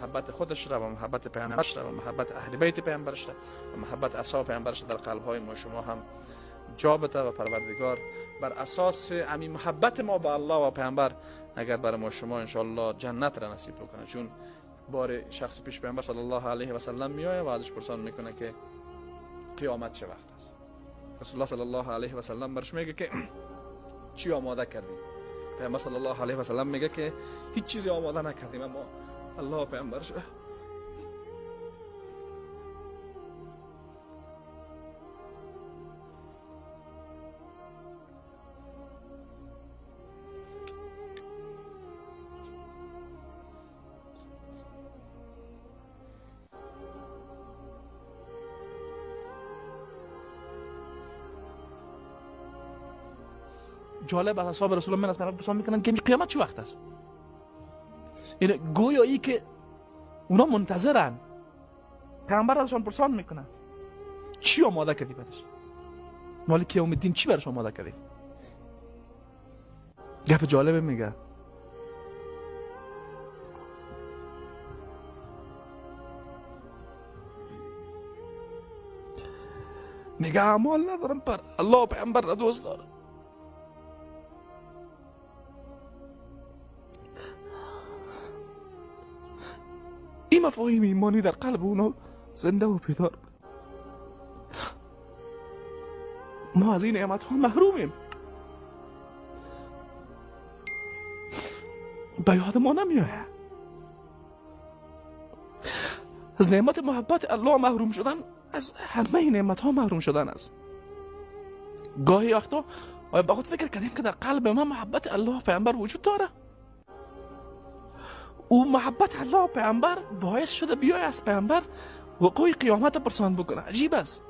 محبت خودش را و محبت پیامبرش را و محبت اهل بیت پیامبرش را و محبت اصحاب پیامبرش در قلب های ما شما هم جا بده و پروردگار بر اساس همین محبت ما با الله و پیامبر اگر بر ما شما ان شاء الله جنت را نصیب بکنه. چون بار شخص پیش پیامبر صلی الله علیه و سلم میآید و ازش پرسان میکنه که قیامت چه وقت است. رسول الله صلی الله علیه و سلم برش میگه که چی آماده کردی؟ پیامبر صلی الله علیه و سلم میگه که هیچ چیزی آماده نکردیم، اما الله و پیامبرش جالب است. اصحاب رسول الله من از پیامبر پرسان میکنن که قیامت چه وقت است؟ این گویایی که اونا منتظرن. پیامبر ازشان پرسان میکنن چی آماده کردی برش؟ مالک یوم الدین چی برش آماده کردی؟ گپ جالب میگه. میگه اعمال ندارم پر الله و پیامبر را دوست دارم. این مفاهیم ایمانی در قلب اونا زنده و بیدار بود. ما از این نعمت ها محرومیم. به یاد ما نمیآید. از نعمت محبت الله محروم شدن از همه نعمت ها محروم شدن است. گاهی وقتا آیا با خود فکر کردیم که در قلب ما محبت الله و پیامبر وجود داره؟ او محبت الله و پیامبر باعث شده بیای از پیامبر وقوع قیامت پرسان بکنه. عجیب است.